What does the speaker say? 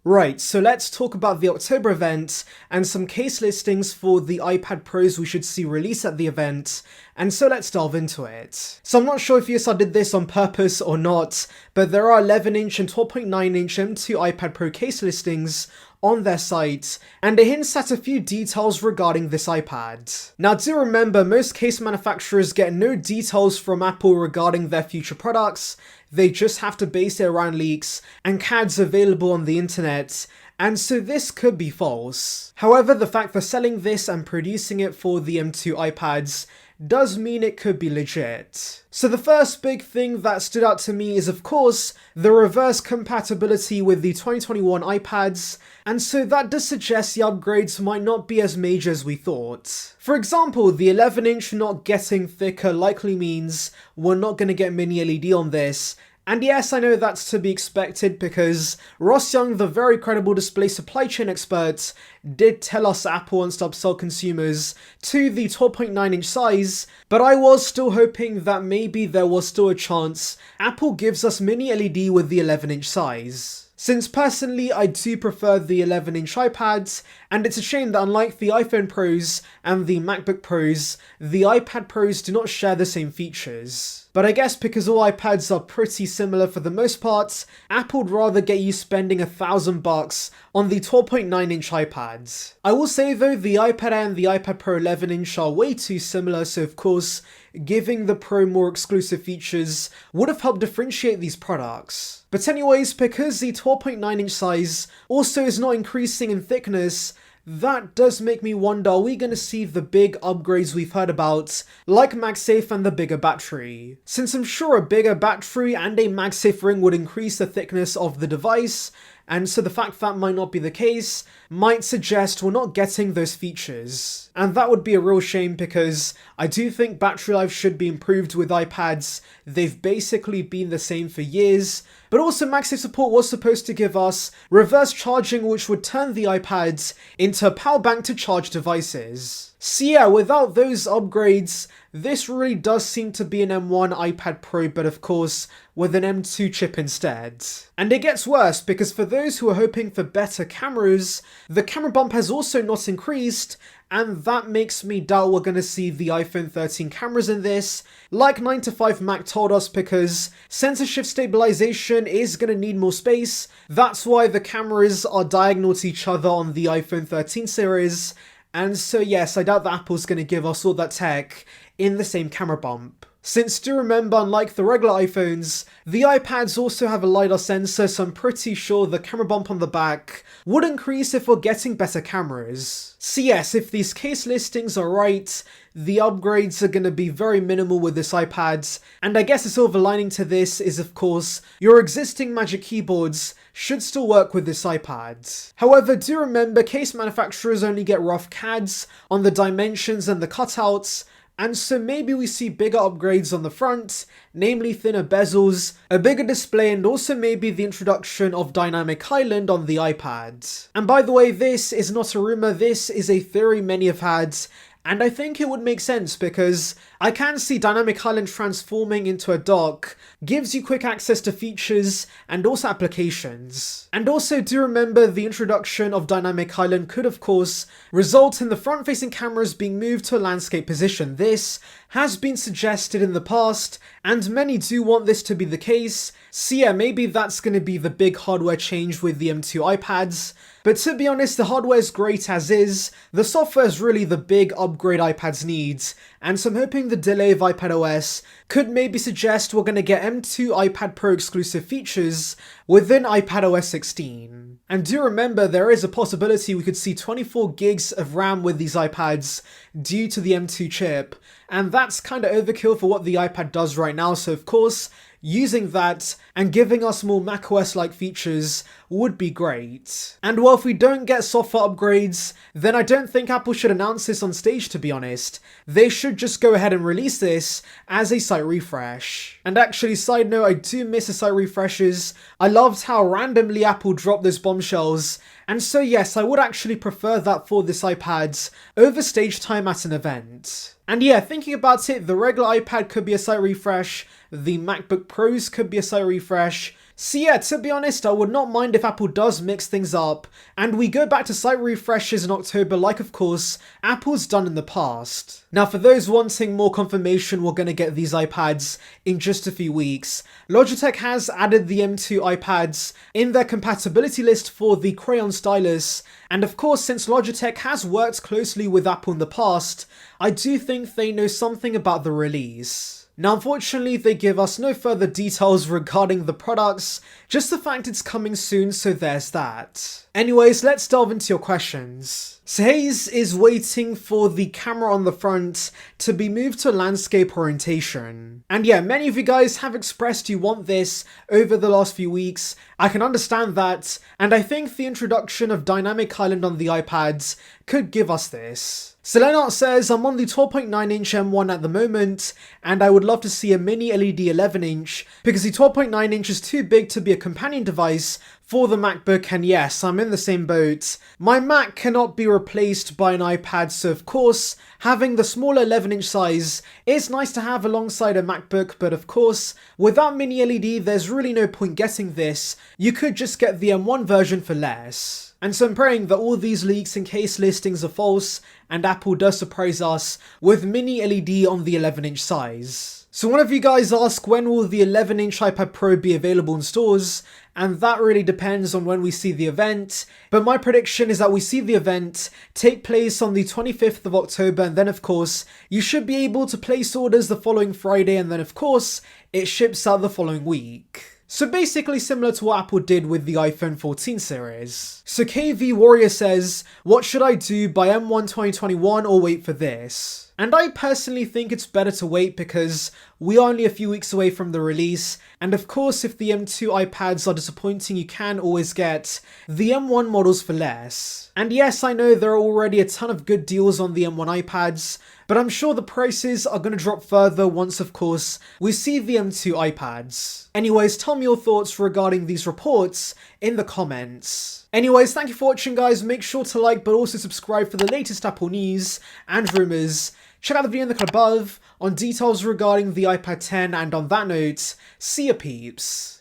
Right, so let's talk about the October event and some case listings for the iPad Pros we should see release at the event, and so let's delve into it. So I'm not sure if ESR did this on purpose or not, but there are 11-inch and 12.9-inch M2 iPad Pro case listings on their site, and it hints at a few details regarding this iPad. Now do remember, most case manufacturers get no details from Apple regarding their future products. They just have to base it around leaks and CADs available on the internet, and so this could be false. However, the fact they're selling this and producing it for the M2 iPads does mean it could be legit. So the first big thing that stood out to me is, of course, the reverse compatibility with the 2021 iPads, and so that does suggest the upgrades might not be as major as we thought. For example, the 11-inch not getting thicker likely means we're not going to get mini LED on this. And yes, I know that's to be expected because Ross Young, the very credible display supply chain expert, did tell us Apple wants to upsell consumers to the 12.9-inch size, but I was still hoping that maybe there was still a chance Apple gives us mini LED with the 11-inch size. Since personally I do prefer the 11-inch iPads, and it's a shame that unlike the iPhone Pros and the MacBook Pros, the iPad Pros do not share the same features. But I guess because all iPads are pretty similar for the most part, Apple would rather get you spending $1,000 on the 12.9-inch iPads. I will say though, the iPad Air and the iPad Pro 11-inch are way too similar, so of course, giving the Pro more exclusive features would have helped differentiate these products. But anyways, because the 12.9-inch size also is not increasing in thickness, that does make me wonder, are we going to see the big upgrades we've heard about, like MagSafe and the bigger battery? Since I'm sure a bigger battery and a MagSafe ring would increase the thickness of the device, and so the fact that might not be the case might suggest we're not getting those features. And that would be a real shame because I do think battery life should be improved with iPads. They've basically been the same for years. But also MagSafe support was supposed to give us reverse charging, which would turn the iPads into a power bank to charge devices. So yeah, without those upgrades, this really does seem to be an M1 iPad Pro, but of course with an M2 chip instead. And it gets worse because for those who are hoping for better cameras, the camera bump has also not increased, and that makes me doubt we're going to see the iPhone 13 cameras in this, like 9to5Mac told us, because sensor shift stabilization is going to need more space. That's why the cameras are diagonal to each other on the iPhone 13 series. And so yes, I doubt that Apple's going to give us all that tech in the same camera bump. Since do remember, unlike the regular iPhones, the iPads also have a LiDAR sensor, so I'm pretty sure the camera bump on the back would increase if we're getting better cameras. So yes, if these case listings are right, the upgrades are going to be very minimal with this iPad, and I guess the silver lining to this is, of course, your existing Magic Keyboards should still work with this iPad. However, do remember, case manufacturers only get rough CADs on the dimensions and the cutouts, and so maybe we see bigger upgrades on the front, namely thinner bezels, a bigger display, and also maybe the introduction of Dynamic Island on the iPad. And by the way, this is not a rumor, this is a theory many have had, and I think it would make sense because I can see Dynamic Island transforming into a dock, gives you quick access to features and also applications. And also do remember, the introduction of Dynamic Island could of course result in the front-facing cameras being moved to a landscape position. This has been suggested in the past, and many do want this to be the case, so yeah, maybe that's going to be the big hardware change with the M2 iPads. But to be honest, the hardware is great as is, the software is really the big upgrade iPads need, and so I'm hoping the delay of iPadOS could maybe suggest we're going to get M2 iPad Pro exclusive features within iPadOS 16. And do remember, there is a possibility we could see 24 gigs of RAM with these iPads due to the M2 chip, and that's kind of overkill for what the iPad does right now, so of course, using that and giving us more macOS-like features would be great. And well, if we don't get software upgrades, then I don't think Apple should announce this on stage, to be honest. They should just go ahead and release this as a site refresh. And actually, side note, I do miss the site refreshes. I loved how randomly Apple dropped those bombshells, and so yes, I would actually prefer that for this iPad over stage time at an event. And yeah, thinking about it, the regular iPad could be a site refresh, the MacBook Pros could be a site refresh, So yeah, to be honest, I would not mind if Apple does mix things up, and we go back to site refreshes in October like of course Apple's done in the past. Now for those wanting more confirmation, we're going to get these iPads in just a few weeks. Logitech has added the M2 iPads in their compatibility list for the crayon stylus, and of course since Logitech has worked closely with Apple in the past, I do think they know something about the release. Now unfortunately they give us no further details regarding the products, just the fact it's coming soon, so there's that. Anyways, let's delve into your questions. So Hayes is waiting for the camera on the front to be moved to landscape orientation. And yeah, many of you guys have expressed you want this over the last few weeks. I can understand that, and I think the introduction of Dynamic Island on the iPads could give us this. So Lennart says, I'm on the 12.9 inch M1 at the moment, and I would love to see a mini LED 11 inch, because the 12.9 inch is too big to be a companion device for the MacBook, and yes, I'm in the same boat. My Mac cannot be replaced by an iPad, so of course, having the smaller 11 inch size is nice to have alongside a MacBook, but of course, without mini LED, there's really no point getting this. You could just get the M1 version for less. And so I'm praying that all these leaks and case listings are false, and Apple does surprise us with mini LED on the 11 inch size. So one of you guys asked, when will the 11 inch iPad Pro be available in stores? And that really depends on when we see the event, but my prediction is that we see the event take place on the 25th of October, and then of course you should be able to place orders the following Friday, and then of course it ships out the following week. So basically similar to what Apple did with the iPhone 14 series. So KV Warrior says, what should I do, buy M1 2021 or wait for this? And I personally think it's better to wait because we are only a few weeks away from the release, and of course if the M2 iPads are disappointing, you can always get the M1 models for less. And yes, I know there are already a ton of good deals on the M1 iPads, but I'm sure the prices are going to drop further once of course we see the M2 iPads. Anyways, tell me your thoughts regarding these reports in the comments. Anyways, thank you for watching guys, make sure to like but also subscribe for the latest Apple news and rumours. Check out the video in the clip above on details regarding the iPad 10, and on that note, see ya peeps.